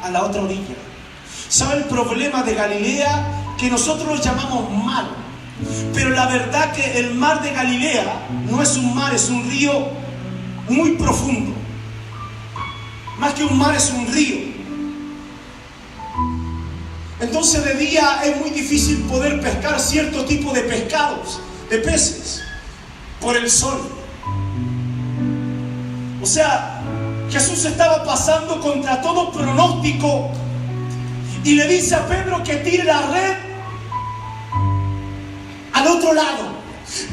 a la otra orilla. ¿Sabe el problema de Galilea? Que nosotros lo llamamos mar. Pero la verdad que el mar de Galilea no es un mar, es un río muy profundo. Más que un mar, es un río. Entonces de día es muy difícil poder pescar cierto tipo de pescados, de peces, por el sol. O sea, Jesús estaba pasando contra todo pronóstico y le dice a Pedro que tire la red al otro lado.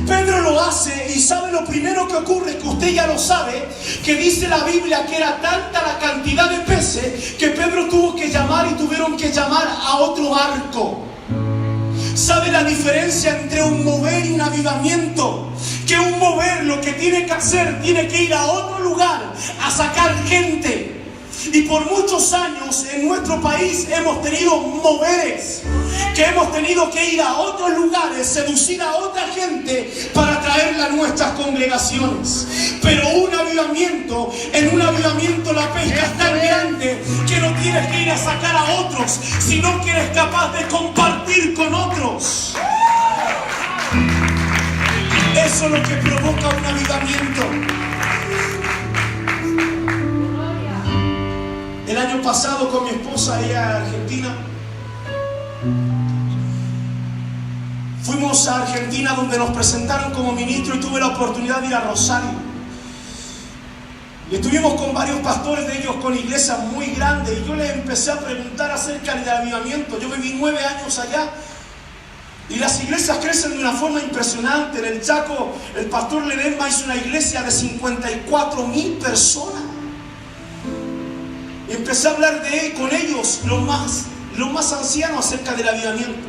Pedro lo hace y sabe lo primero que ocurre, que usted ya lo sabe, que dice la Biblia que era tanta la cantidad de peces que Pedro tuvo que llamar y tuvieron que llamar a otro barco. ¿Sabe la diferencia entre un mover y un avivamiento? Que un mover lo que tiene que hacer, tiene que ir a otro lugar a sacar gente. Y por muchos años en nuestro país hemos tenido moveres, que hemos tenido que ir a otros lugares, seducir a otra gente para traerla a nuestras congregaciones. Pero un avivamiento, en un avivamiento la pesca es tan grande que no tienes que ir a sacar a otros, sino que eres capaz de compartir con otros. Eso es lo que provoca un avivamiento. El año pasado con mi esposa, ella a Argentina, fuimos a Argentina donde nos presentaron como ministro y tuve la oportunidad de ir a Rosario. Y estuvimos con varios pastores de ellos con iglesias muy grandes y yo les empecé a preguntar acerca del avivamiento. Yo viví 9 años allá y las iglesias crecen de una forma impresionante. En el Chaco, el pastor Ledesma hizo una iglesia de 54,000 personas. Y empecé a hablar con ellos, los más ancianos, acerca del avivamiento.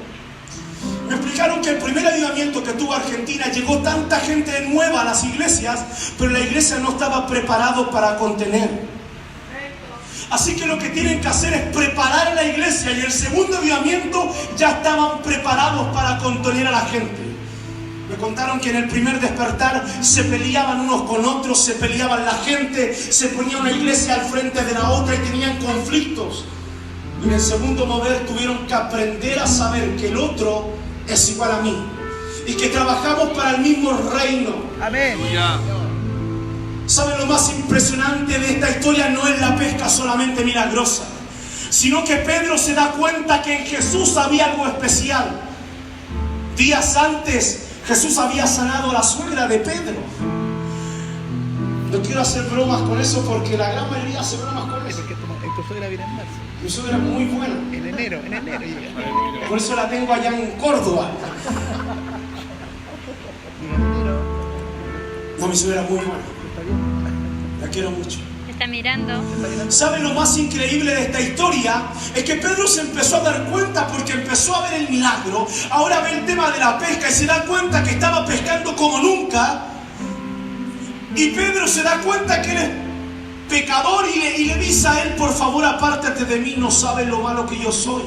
Me explicaron que el primer avivamiento que tuvo Argentina, llegó tanta gente nueva a las iglesias, pero la iglesia no estaba preparada para contener. Así que lo que tienen que hacer es preparar la iglesia, y el segundo avivamiento ya estaban preparados para contener a la gente. Me contaron que en el primer despertar se peleaban unos con otros, se peleaban la gente, se ponía una iglesia al frente de la otra y tenían conflictos. Y en el segundo mover tuvieron que aprender a saber que el otro es igual a mí y que trabajamos para el mismo reino. Amén. ¿Saben lo más impresionante de esta historia? No es la pesca solamente milagrosa, sino que Pedro se da cuenta que en Jesús había algo especial. Días antes Jesús había sanado a la suegra de Pedro. No quiero hacer bromas con eso porque la gran mayoría hace bromas con eso. Tu suegra viene en marzo. Mi suegra es muy buena. En enero. Por eso la tengo allá en Córdoba. No, mi suegra es muy buena. La quiero mucho. Está mirando. ¿Saben lo más increíble de esta historia? Es que Pedro se empezó a dar cuenta porque empezó a ver el milagro. Ahora ve el tema de la pesca y se da cuenta que estaba pescando como nunca. Y Pedro se da cuenta que él es pecador y le dice a él: por favor, apártate de mí, no sabes lo malo que yo soy.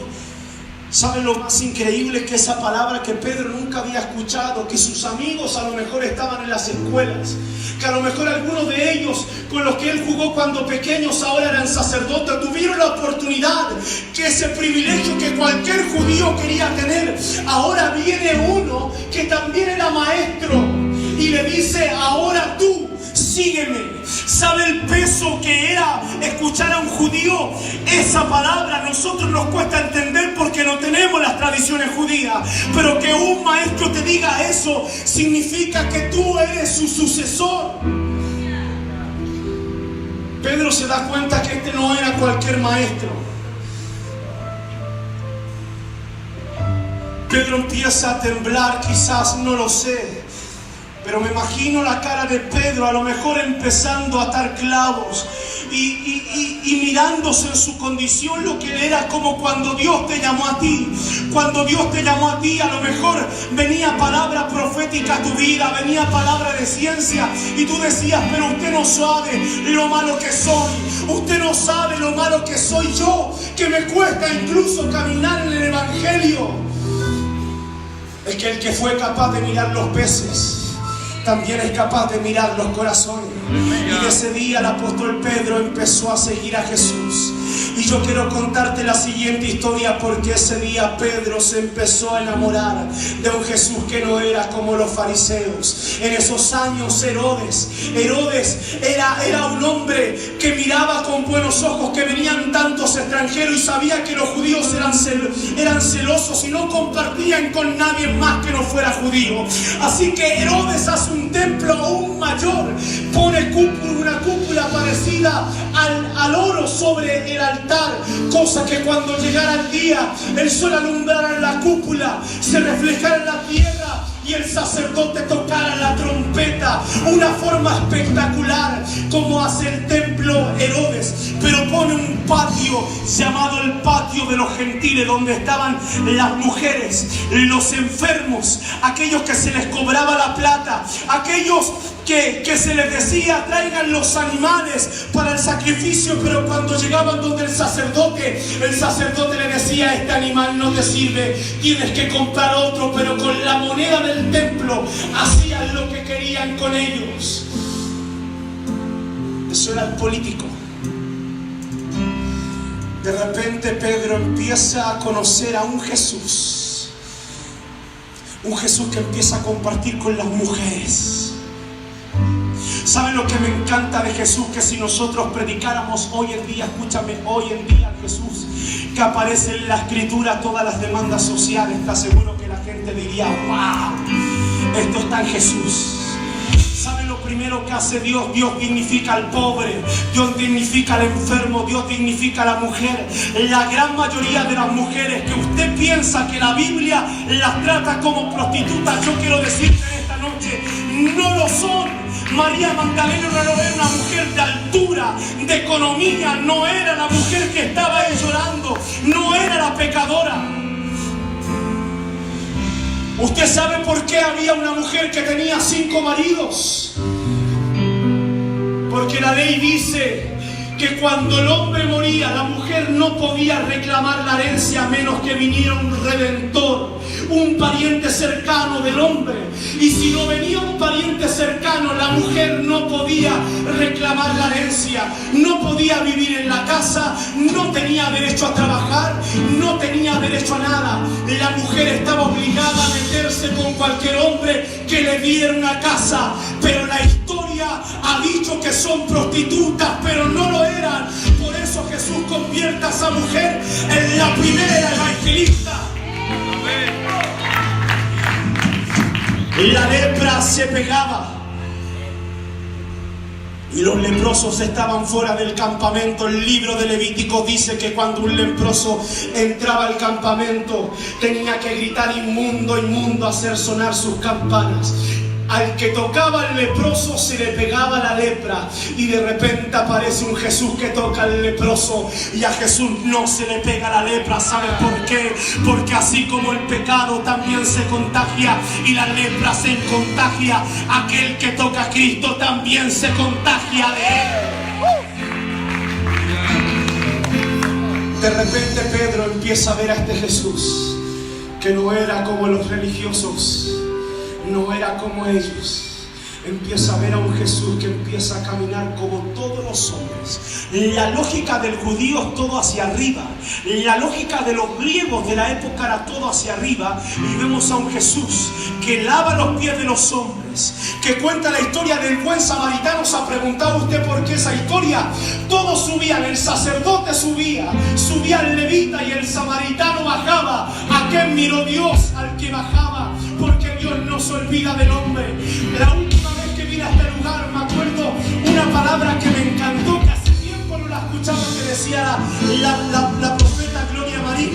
¿Saben lo más increíble? Que esa palabra que Pedro nunca había escuchado, que sus amigos a lo mejor estaban en las escuelas, que a lo mejor algunos de ellos con los que él jugó cuando pequeños ahora eran sacerdotes, tuvieron la oportunidad, que ese privilegio que cualquier judío quería tener. Ahora viene uno que también era maestro y le dice: ahora tú sígueme. ¿Sabe el peso que era escuchar a un judío? Esa palabra a nosotros nos cuesta entender porque no tenemos las tradiciones judías. Pero que un maestro te diga eso significa que tú eres su sucesor. Pedro se da cuenta que este no era cualquier maestro. Pedro empieza a temblar, quizás, no lo sé. Pero me imagino la cara de Pedro, a lo mejor empezando a atar clavos y mirándose en su condición, lo que era como cuando Dios te llamó a ti. Cuando Dios te llamó a ti, a lo mejor venía palabra profética a tu vida, venía palabra de ciencia y tú decías: pero usted no sabe lo malo que soy, usted no sabe lo malo que soy yo, que me cuesta incluso caminar en el Evangelio. Es que el que fue capaz de mirar los peces también es capaz de mirar los corazones. Y de ese día el apóstol Pedro empezó a seguir a Jesús. Y yo quiero contarte la siguiente historia, porque ese día Pedro se empezó a enamorar de un Jesús que no era como los fariseos. En esos años Herodes era un hombre que miraba con buenos ojos que venían tantos extranjeros y sabía que los judíos eran celosos y no compartían con nadie más que no fuera judío. Así que Herodes hace un templo aún mayor, pone una cúpula parecida al oro sobre el altar, cosa que cuando llegara el día el sol alumbrara en la cúpula, se reflejara en la tierra y el sacerdote tocara la trompeta. Una forma espectacular como hace el templo Herodes. Pero pone un patio llamado el patio de los gentiles, donde estaban las mujeres, los enfermos, aquellos que se les cobraba la plata, aquellos que se les decía traigan los animales para el sacrificio, pero cuando llegaban donde el sacerdote le decía: este animal no te sirve, tienes que comprar otro. Pero con la moneda del templo hacían lo que querían con ellos. Eso era el político. De repente Pedro empieza a conocer a un Jesús que empieza a compartir con las mujeres. ¿Saben lo que me encanta de Jesús? Que si nosotros predicáramos hoy en día, escúchame, hoy en día Jesús que aparece en la escritura, todas las demandas sociales, te aseguro que la gente diría: wow, esto está en Jesús. ¿Saben lo primero que hace Dios? Dios dignifica al pobre, Dios dignifica al enfermo, Dios dignifica a la mujer. La gran mayoría de las mujeres que usted piensa que la Biblia las trata como prostitutas, yo quiero decirte en esta noche, no lo son. María Magdalena no era una mujer de altura, de economía, no era la mujer que estaba ahí llorando, no era la pecadora. ¿Usted sabe por qué había una mujer que tenía 5 maridos? Porque la ley dice que cuando el hombre moría, la mujer no podía reclamar la herencia a menos que viniera un redentor, un pariente cercano del hombre. Y si no venía un pariente cercano, la mujer no podía reclamar la herencia, no podía vivir en la casa, no tenía derecho a trabajar, no tenía derecho a nada. La mujer estaba obligada a meterse con cualquier hombre que le diera una casa. Pero la historia ha dicho que son prostitutas, pero no lo eran. Por eso Jesús convierte a esa mujer en la primera evangelista. La lepra se pegaba y los leprosos estaban fuera del campamento. El libro de Levítico dice que cuando un leproso entraba al campamento tenía que gritar: inmundo, inmundo, hacer sonar sus campanas. Al que tocaba al leproso se le pegaba la lepra. Y de repente aparece un Jesús que toca al leproso y a Jesús no se le pega la lepra. ¿Sabe por qué? Porque así como el pecado también se contagia y la lepra se contagia, aquel que toca a Cristo también se contagia de él. De repente Pedro empieza a ver a este Jesús que no era como los religiosos, no era como ellos. Empieza a ver a un Jesús que empieza a caminar como todos los hombres. La lógica del judío es todo hacia arriba. La lógica de los griegos de la época era todo hacia arriba. Y vemos a un Jesús que lava los pies de los hombres, que cuenta la historia del buen samaritano. ¿Se ha preguntado usted por qué esa historia? Todos subían, el sacerdote subía el levita y el samaritano bajaba. ¿A quién miró Dios? Al que bajaba, porque Dios no se olvida del hombre. La última vez que vine a este lugar me acuerdo una palabra que me encantó, que hace tiempo no la escuchaba, que decía la profeta Gloria Marín,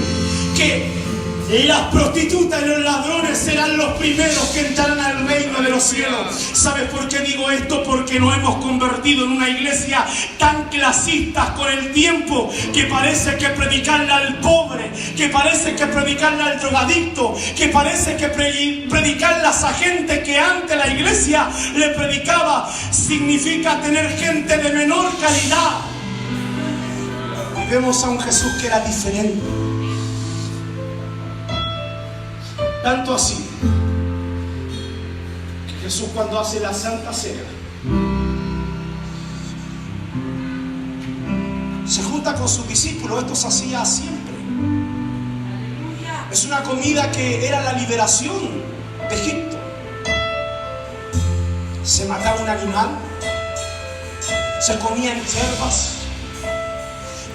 que las prostitutas y los ladrones serán los primeros que entrarán al reino de los cielos. ¿Sabes por qué digo esto? Porque nos hemos convertido en una iglesia tan clasistas con el tiempo, que parece que predicarle al pobre, que parece que predicarle al drogadicto, que parece que predicarle a esa gente que antes la iglesia le predicaba significa tener gente de menor calidad. Y vemos a un Jesús que era diferente. Tanto así que Jesús, cuando hace la Santa Cena, se junta con sus discípulos. Esto se hacía siempre. Es una comida que era la liberación de Egipto. Se mataba un animal, se comían hierbas,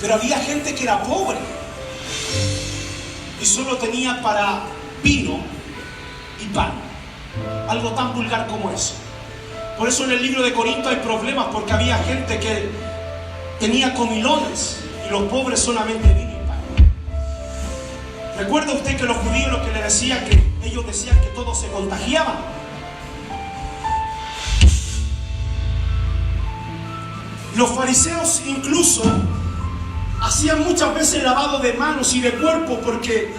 pero había gente que era pobre y solo tenía para vino y pan. Algo tan vulgar como eso. Por eso en el libro de Corinto hay problemas, porque había gente que tenía comilones y los pobres solamente vino y pan. ¿Recuerda usted que los judíos lo que le decían, que ellos decían que todos se contagiaban? Los fariseos incluso hacían muchas veces lavado de manos y de cuerpo, porque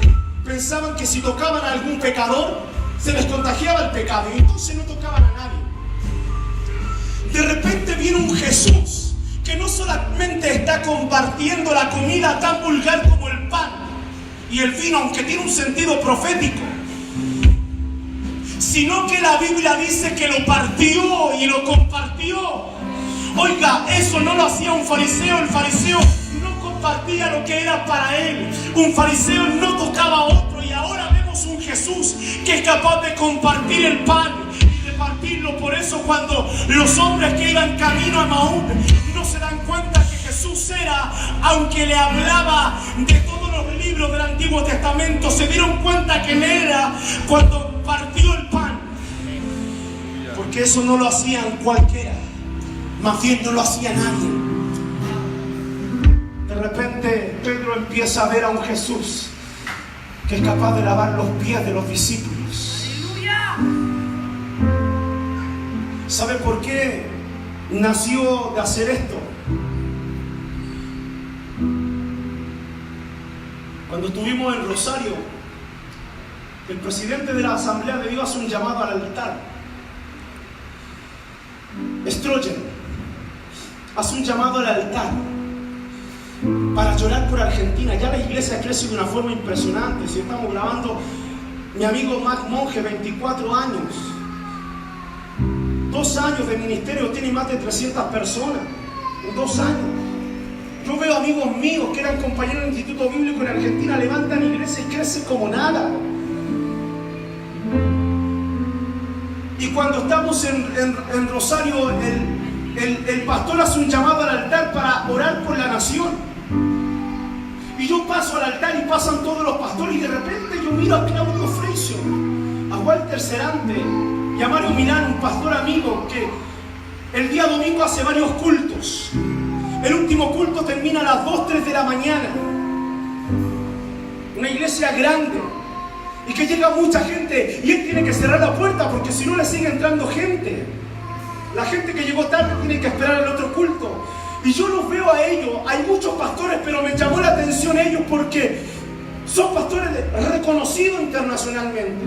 pensaban que si tocaban a algún pecador se les contagiaba el pecado, y entonces no tocaban a nadie. De repente viene un Jesús que no solamente está compartiendo la comida tan vulgar como el pan y el vino, aunque tiene un sentido profético, sino que la Biblia dice que lo partió y lo compartió. Oiga, eso no lo hacía un fariseo. El fariseo no compartía lo que era para él. Un fariseo no tocaba a otro, y ahora vemos un Jesús que es capaz de compartir el pan y de partirlo. Por eso cuando los hombres que iban camino a Maús no se dan cuenta que Jesús era, aunque le hablaba de todos los libros del Antiguo Testamento, se dieron cuenta que él era cuando partió el pan. Porque eso no lo hacían cualquiera, más bien no lo hacía nadie. De repente Pedro empieza a ver a un Jesús que es capaz de lavar los pies de los discípulos. ¿Sabe por qué nació de hacer esto? Cuando estuvimos en Rosario, el presidente de la Asamblea de Dios hace un llamado al altar. Strogen hace un llamado al altar para llorar por Argentina. Ya la iglesia crece de una forma impresionante. Si estamos grabando, mi amigo Mac Monge, 24 años, 2 años de ministerio, tiene más de 300 personas en 2 años. Yo veo amigos míos que eran compañeros del Instituto Bíblico en Argentina, levantan iglesia y crecen como nada. Y cuando estamos en Rosario, el pastor hace un llamado al altar para orar por la nación. Y yo paso al altar y pasan todos los pastores, y de repente yo miro a Claudio Freisio, a Walter Serante y a Mario Milán, un pastor amigo que el día domingo hace varios cultos. El último culto termina a las 2, 3 de la mañana. Una iglesia grande y que llega mucha gente, y él tiene que cerrar la puerta porque si no le sigue entrando gente. La gente que llegó tarde tiene que esperar el otro culto. Y yo los veo a ellos. Hay muchos pastores, pero me llamó la atención ellos porque son pastores reconocidos internacionalmente.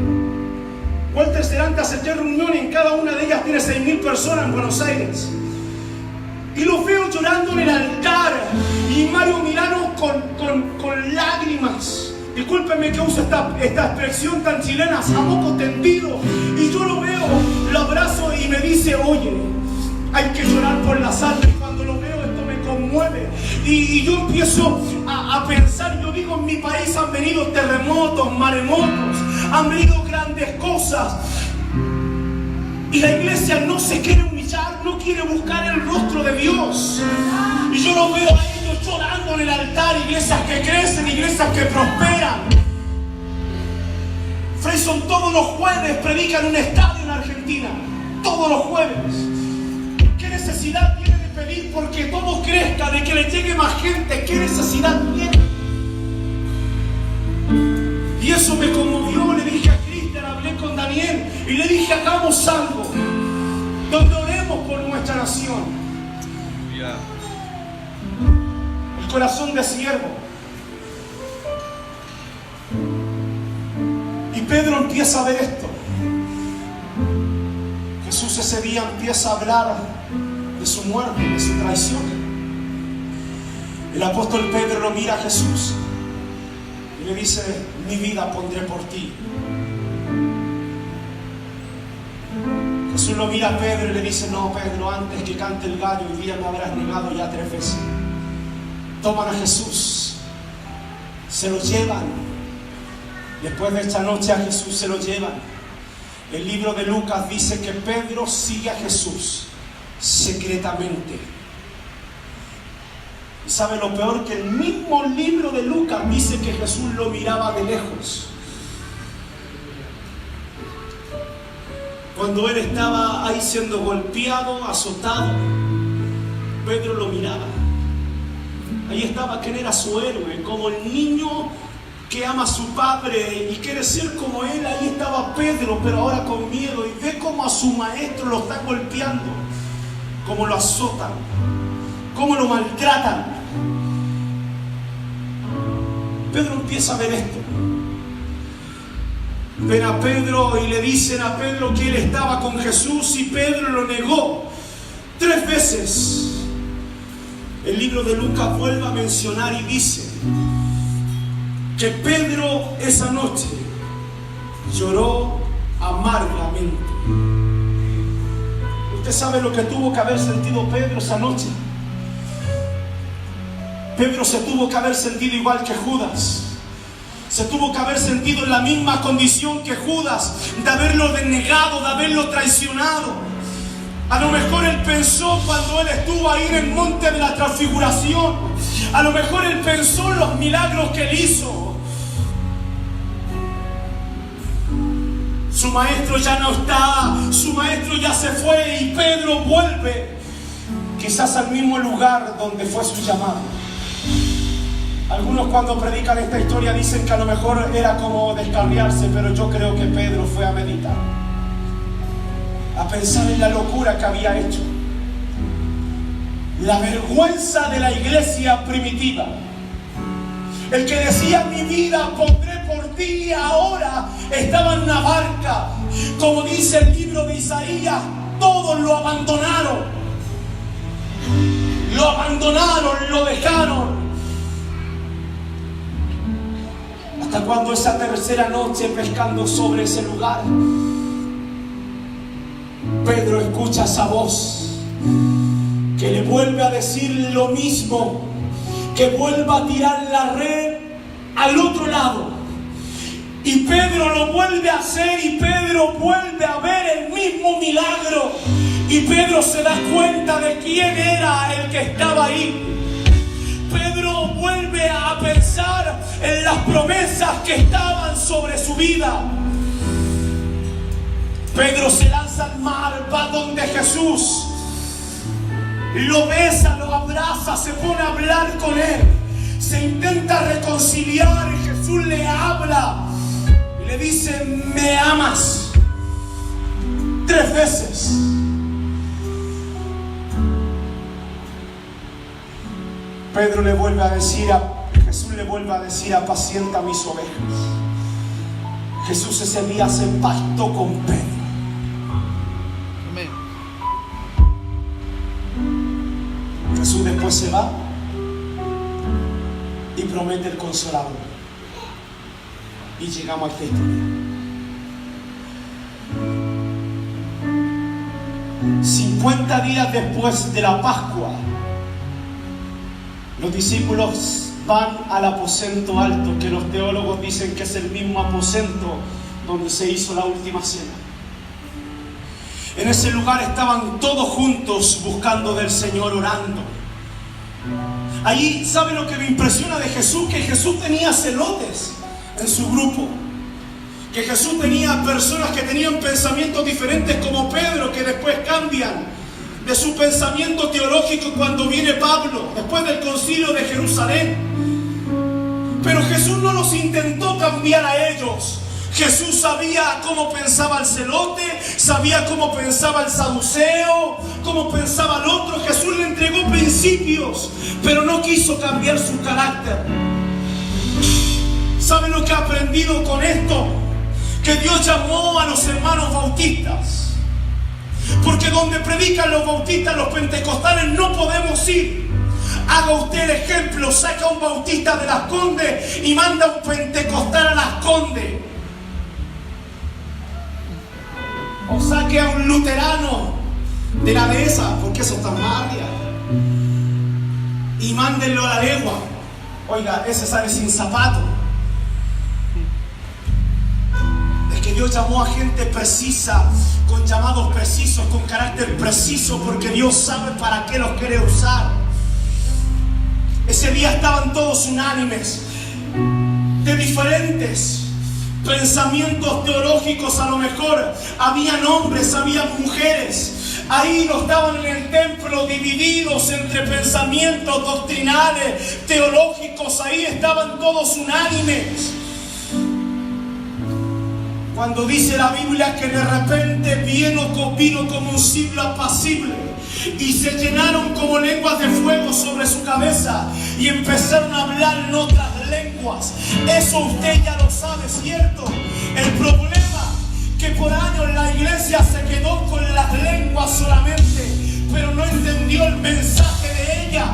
Walter Serante hace 3 reuniones, en cada una de ellas tiene 6.000 personas en Buenos Aires. Y los veo llorando en el altar, y Mario Milano con lágrimas. Discúlpenme que use esta expresión tan chilena, a moco tendido. Y yo lo veo, lo abrazo y me dice: oye, hay que llorar por las almas. Y cuando lo veo, esto me conmueve. Y yo empiezo a pensar, yo digo, en mi país han venido terremotos, maremotos, han venido grandes cosas. Y la iglesia no se quiere humillar, no quiere buscar el rostro de Dios. Y yo lo veo a ellos llorando en el altar, iglesias que crecen, iglesias que prosperan. Freyson todos los jueves predica en un estadio en Argentina. Todos los jueves. ¿Qué necesidad tiene de pedir porque todo crezca, de que le llegue más gente? ¿Qué necesidad tiene? Y eso me conmovió. Le dije a Cristian, hablé con Daniel y le dije: hagamos algo donde oremos por nuestra nación. El corazón de siervo. Y Pedro empieza a ver esto. Jesús ese día empieza a hablar de su muerte, de su traición. El apóstol Pedro lo mira a Jesús y le dice: mi vida pondré por ti. Jesús lo mira a Pedro y le dice: no, Pedro, antes que cante el gallo hoy día me habrás negado ya 3 veces. toman a Jesús, se lo llevan. Después de esta noche a Jesús se lo llevan. El libro de Lucas dice que Pedro sigue a Jesús secretamente. ¿Y sabe lo peor? Que el mismo libro de Lucas dice que Jesús lo miraba de lejos. Cuando él estaba ahí siendo golpeado, azotado, Pedro lo miraba. Ahí estaba quien era su héroe, como el niño que ama a su padre y quiere ser como él. Ahí estaba Pedro, pero ahora con miedo, y ve como a su maestro lo están golpeando, como lo azotan, como lo maltratan. Pedro empieza a ver esto. Ven a Pedro y le dicen a Pedro que él estaba con Jesús, y Pedro lo negó 3 veces. El libro de Lucas vuelve a mencionar y dice que Pedro esa noche lloró amargamente. ¿Usted sabe lo que tuvo que haber sentido Pedro esa noche? Pedro se tuvo que haber sentido igual que Judas. Se tuvo que haber sentido en la misma condición que Judas, de haberlo denegado, de haberlo traicionado. A lo mejor él pensó, cuando él estuvo ahí en el monte de la transfiguración, a lo mejor él pensó en los milagros que él hizo. Su maestro ya no está, su maestro ya se fue, y Pedro vuelve quizás al mismo lugar donde fue su llamado. Algunos, cuando predican esta historia, dicen que a lo mejor era como descarriarse, pero yo creo que Pedro fue a meditar, a pensar en la locura que había hecho, la vergüenza de la iglesia primitiva. El que decía: mi vida pondré por ti, y ahora estaba en una barca. Como dice el libro de Isaías, todos lo abandonaron, lo dejaron. Hasta cuando esa tercera noche, pescando sobre ese lugar, Pedro escucha esa voz que le vuelve a decir lo mismo, que vuelva a tirar la red al otro lado. Y Pedro lo vuelve a hacer, y Pedro vuelve a ver el mismo milagro. Y Pedro se da cuenta de quién era el que estaba ahí. Pedro vuelve a pensar en las promesas que estaban sobre su vida. Pedro se lanza al mar, va donde Jesús, lo besa, lo abraza, se pone a hablar con él, se intenta reconciliar, y Jesús le habla y le dice: ¿me amas? 3 veces. Pedro le vuelve a decir, Jesús le vuelve a decir: apacienta mis ovejas. Jesús ese día hace pacto con Pedro. Amén. Jesús después se va y promete el Consolador. Y llegamos a esta historia. 50 días después de la Pascua, los discípulos van al aposento alto, que los teólogos dicen que es el mismo aposento donde se hizo la última cena. En ese lugar estaban todos juntos buscando del Señor, orando. Allí, ¿sabe lo que me impresiona de Jesús? Que Jesús tenía celotes en su grupo. Que Jesús tenía personas que tenían pensamientos diferentes, como Pedro, que después cambian de su pensamiento teológico cuando viene Pablo, después del concilio de Jerusalén. Pero Jesús no los intentó cambiar a ellos. Jesús sabía cómo pensaba el celote, sabía cómo pensaba el saduceo, cómo pensaba el otro. Jesús le entregó principios, pero no quiso cambiar su carácter. ¿Saben lo que he aprendido con esto? Que Dios llamó a los hermanos bautistas. Porque donde predican los bautistas, los pentecostales, no podemos ir. Haga usted el ejemplo, saca a un bautista de Las Condes y manda a un pentecostal a Las Condes. O saque a un luterano de la dehesa, porque eso está mal. y mándenlo a la legua. Oiga, ese sale sin zapato. Es que Dios llamó a gente precisa, con llamados precisos, con carácter preciso, porque Dios sabe para qué los quiere usar. Ese día estaban todos unánimes, de diferentes pensamientos teológicos. A lo mejor habían hombres, había mujeres. Ahí no estaban en el templo divididos entre pensamientos doctrinales, teológicos. Ahí estaban todos unánimes. Cuando dice la Biblia que de repente vino como un siglo apacible y se llenaron como lenguas de fuego sobre su cabeza y empezaron a hablar en otras lenguas. Eso usted ya lo sabe, ¿cierto? El problema que por años la iglesia se quedó con las lenguas solamente, pero no entendió el mensaje de ellas.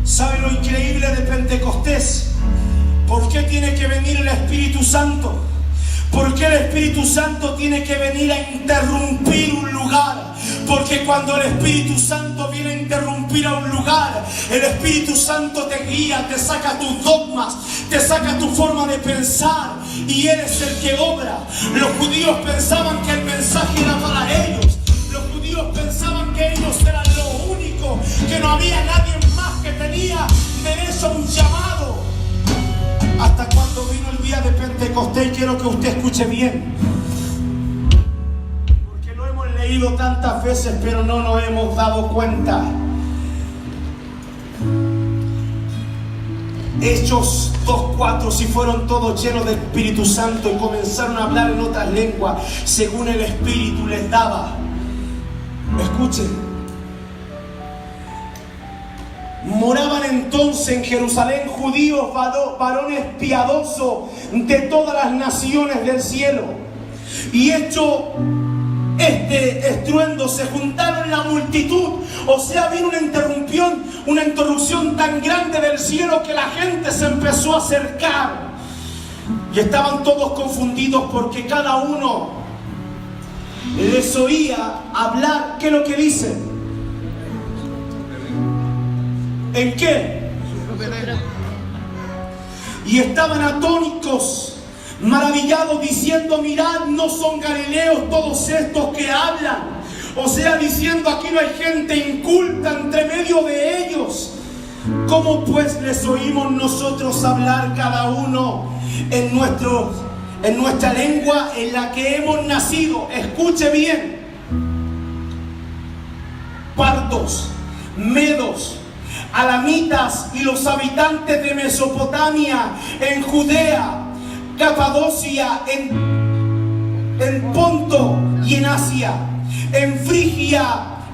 ¿Sabe lo increíble de Pentecostés? ¿Por qué tiene que venir el Espíritu Santo? ¿Por qué el Espíritu Santo tiene que venir a interrumpir un lugar? Porque cuando el Espíritu Santo viene a interrumpir a un lugar, el Espíritu Santo te guía, te saca tus dogmas, te saca tu forma de pensar, y Él es el que obra. Los judíos pensaban que el mensaje era para ellos. Los judíos pensaban que ellos eran lo único, que no había nadie más que tenía derecho a un llamado. Hasta cuando vino el día de Pentecostés, quiero que usted escuche bien, porque lo hemos leído tantas veces, pero no nos hemos dado cuenta. Hechos 2:4, si fueron todos llenos del Espíritu Santo y comenzaron a hablar en otras lenguas, según el Espíritu les daba. Escuchen. Moraban entonces en Jerusalén judíos, varones piadosos de todas las naciones del cielo. Y hecho este estruendo, se juntaron la multitud. O sea, vino una interrupción tan grande del cielo que la gente se empezó a acercar. Y estaban todos confundidos porque cada uno les oía hablar. ¿Qué es lo que dicen? ¿En qué? Y estaban atónitos, maravillados, diciendo: mirad, ¿no son galileos todos estos que hablan? O sea, diciendo, aquí no hay gente inculta entre medio de ellos. ¿Cómo pues les oímos nosotros hablar cada uno en nuestra lengua en la que hemos nacido? Escuche bien. Partos, medos, alamitas y los habitantes de Mesopotamia, en Judea, Capadocia, en Ponto y en Asia, en Frigia,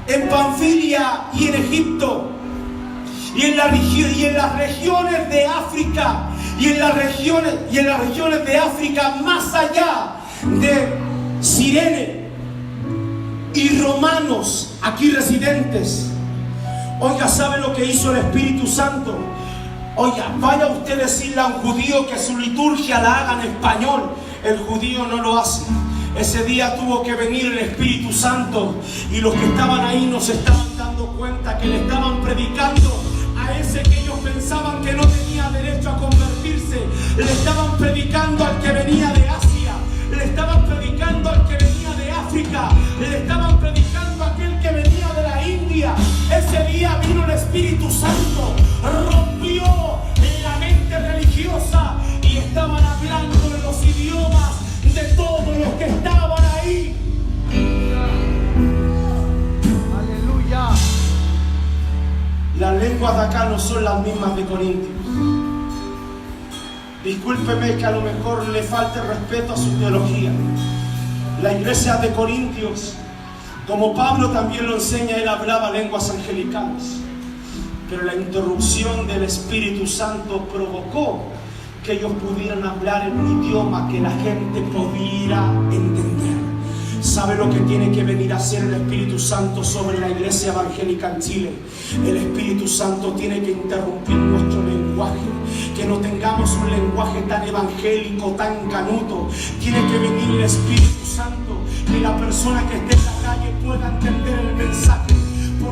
en Panfilia y en Egipto, y en las regiones de África, y en las regiones de África más allá de Cirene, y romanos aquí residentes. Oiga, ¿sabe lo que hizo el Espíritu Santo? Oiga, vaya usted a decirle a un judío que su liturgia la haga en español. El judío no lo hace. Ese día tuvo que venir el Espíritu Santo, y los que estaban ahí no se estaban dando cuenta que le estaban predicando a ese que ellos pensaban que no tenía derecho a convertirse. Le estaban predicando al que venía de Asia, le estaban predicando al que venía de África, le estaban predicando a aquel que venía de la India. Ese día vino el Espíritu Santo, rompió la mente religiosa y estaban hablando en los idiomas de todos los que estaban ahí. Aleluya. Las lenguas de acá no son las mismas de Corintios. Discúlpeme que a lo mejor le falte respeto a su teología. La iglesia de Corintios, como Pablo también lo enseña, él hablaba lenguas angelicales. Pero la interrupción del Espíritu Santo provocó que ellos pudieran hablar en un idioma que la gente pudiera entender. ¿Sabe lo que tiene que venir a hacer el Espíritu Santo sobre la iglesia evangélica en Chile? El Espíritu Santo tiene que interrumpir nuestro lenguaje. Que no tengamos un lenguaje tan evangélico, tan canuto. Tiene que venir el Espíritu Santo, que la persona que esté en la calle pueda entender el mensaje.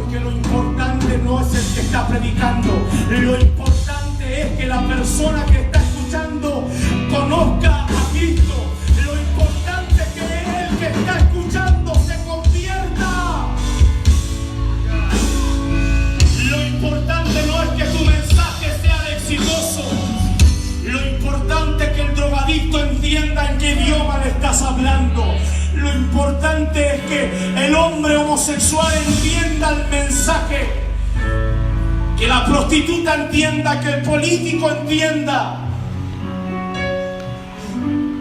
porque lo importante no es el que está predicando. Lo importante es que la persona que está escuchando conozca a Cristo. Lo importante es que el que está escuchando se convierta. Lo importante no es que tu mensaje sea exitoso. Lo importante es que el drogadicto entienda en qué idioma le estás hablando. Lo importante es que el hombre homosexual entienda el mensaje. Que la prostituta entienda, que el político entienda.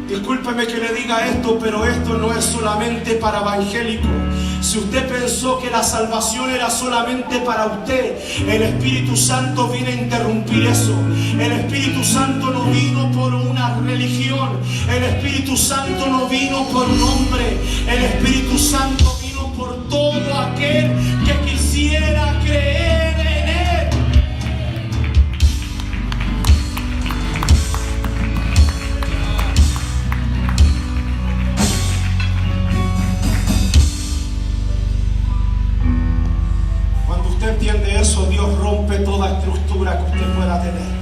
Discúlpeme que le diga esto, pero esto no es solamente para evangélicos. Si usted pensó que la salvación era solamente para usted, el Espíritu Santo viene a interrumpir eso. El Espíritu Santo no vino por una religión. El Espíritu Santo no vino por un hombre. El Espíritu Santo vino por todo aquel que quisiera creer en Él. Usted entiende eso, Dios rompe toda estructura que usted pueda tener.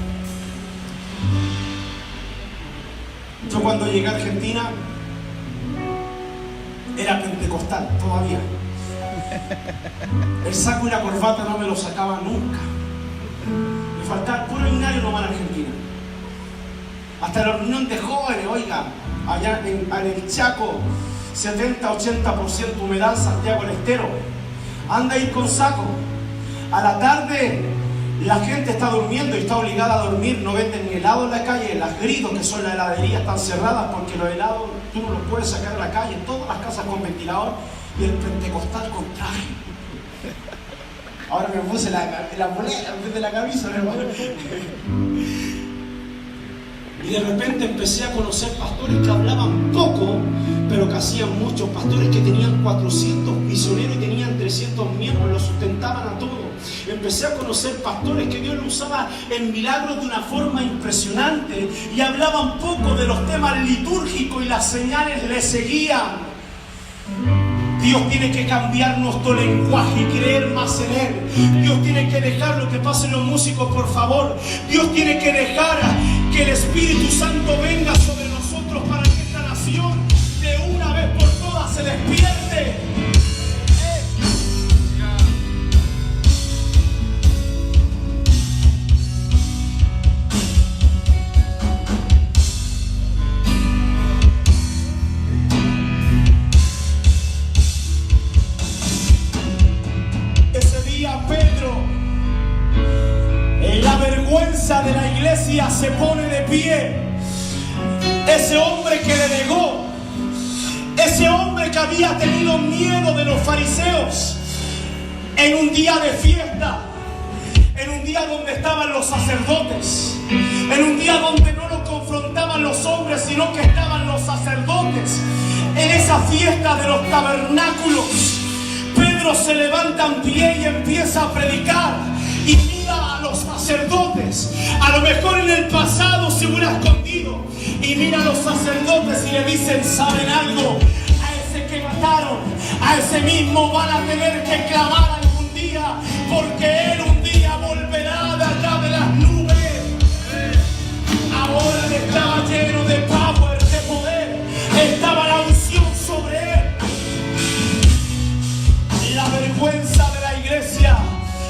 Yo cuando llegué a Argentina era pentecostal todavía. El saco y la corbata no me lo sacaba nunca. Me faltaba puro binario nomás en Argentina. Hasta la reunión de jóvenes, oiga, allá en el Chaco, 70-80% humedad, Santiago del Estero. Anda a ir con saco. A la tarde la gente está durmiendo y está obligada a dormir. No venden ni helado en la calle. Las Gritos, que son las heladerías, están cerradas porque los helados tú no los puedes sacar a la calle. Todas las casas con ventilador y el pentecostal con traje. Ahora me puse la polera en vez de la camisa, hermano. Y de repente empecé a conocer pastores que hablaban poco, pero que hacían mucho. Pastores que tenían 400 misioneros y tenían 300 miembros, los sustentaban a todos. Empecé a conocer pastores que Dios lo usaba en milagros de una forma impresionante y hablaban poco de los temas litúrgicos y las señales le seguían. Dios tiene que cambiar nuestro lenguaje y creer más en Él. Dios tiene que dejar lo que pasen los músicos, por favor. Dios tiene que dejar que el Espíritu Santo venga sobre nosotros para que esta nación de una vez por todas se despierte. De la iglesia se pone de pie. Ese hombre que le negó, ese hombre que había tenido miedo de los fariseos, en un día de fiesta, en un día donde estaban los sacerdotes, en un día donde no lo confrontaban los hombres, sino que estaban los sacerdotes, en esa fiesta de los tabernáculos, Pedro se levanta en pie y empieza a predicar. Y mira a los sacerdotes. A lo mejor en el pasado se hubiera escondido. Y mira a los sacerdotes y le dicen: ¿saben algo? A ese que mataron, a ese mismo van a tener que clamar algún día, porque él un día volverá de allá de las nubes. Ahora él estaba lleno de power, de poder. Estaba la unción sobre él. La vergüenza de la iglesia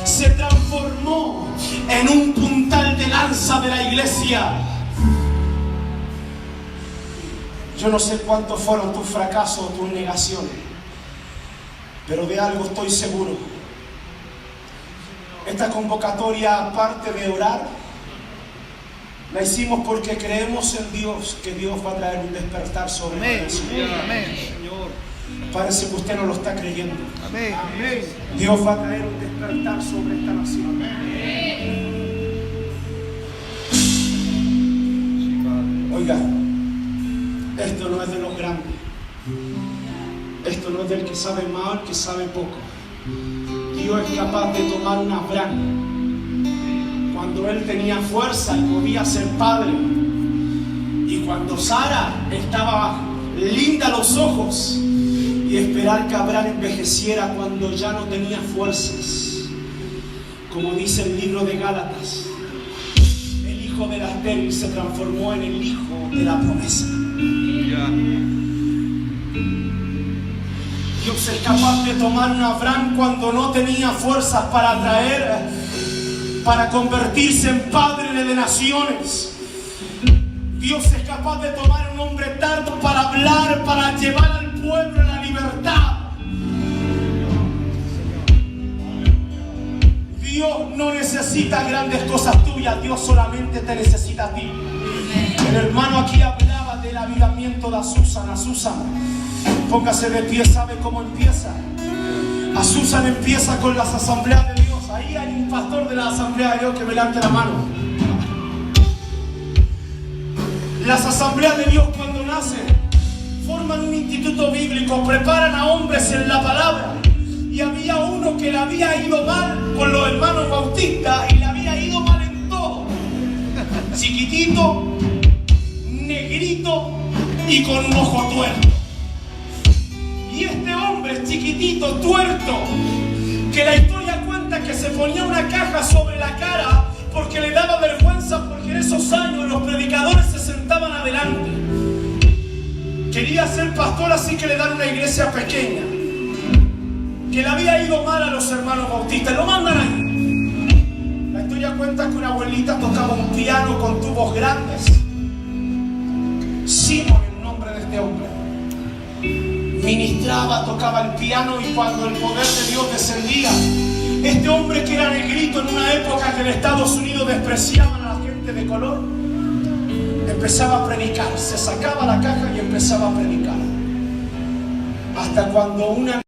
se transformó en un puntal de lanza de la iglesia. Yo no sé cuántos fueron tus fracasos o tus negaciones, pero de algo estoy seguro. Esta convocatoria, aparte de orar, la hicimos porque creemos en Dios, que Dios va a traer un despertar sobre nosotros. Amén. Parece que usted no lo está creyendo. Amén. Dios va a traer un despertar sobre esta nación. Oiga, esto no es de los grandes. Esto no es del que sabe más o el que sabe poco. Dios es capaz de tomar un Abraham cuando él tenía fuerza y podía ser padre, y cuando Sara estaba linda a los ojos, y esperar que Abraham envejeciera cuando ya no tenía fuerzas. Como dice el libro de Gálatas, el hijo de la estéril se transformó en el hijo de la promesa. Dios es capaz de tomar un Abraham cuando no tenía fuerzas para convertirse en padre de naciones. Dios es capaz de tomar un hombre tardo para hablar, para llevar al pueblo a la libertad. Dios no necesita grandes cosas tuyas, Dios solamente te necesita a ti. El hermano aquí hablaba del avivamiento de Azusa. Póngase de pie, ¿sabe cómo empieza? Azusa empieza con las asambleas de Dios. Ahí hay un pastor de la asamblea de Dios que me levante la mano. Las asambleas de Dios cuando nacen forman un instituto bíblico, preparan a hombres en la palabra. Y había uno que le había ido mal con los hermanos bautistas y le había ido mal en todo. Chiquitito, negrito y con un ojo tuerto. Y este hombre chiquitito, tuerto, que la historia cuenta que se ponía una caja sobre la cara porque le daba vergüenza, porque en esos años los predicadores se sentaban adelante. Quería ser pastor, así que le dan una iglesia pequeña. Que le había ido mal a los hermanos bautistas, lo mandan ahí. La historia cuenta que una abuelita tocaba un piano con tubos grandes. Simón, el nombre de este hombre. Ministraba, tocaba el piano, y cuando el poder de Dios descendía, este hombre que era negrito en una época que en Estados Unidos despreciaban a la gente de color, empezaba a predicar, se sacaba la caja y empezaba a predicar. Hasta cuando una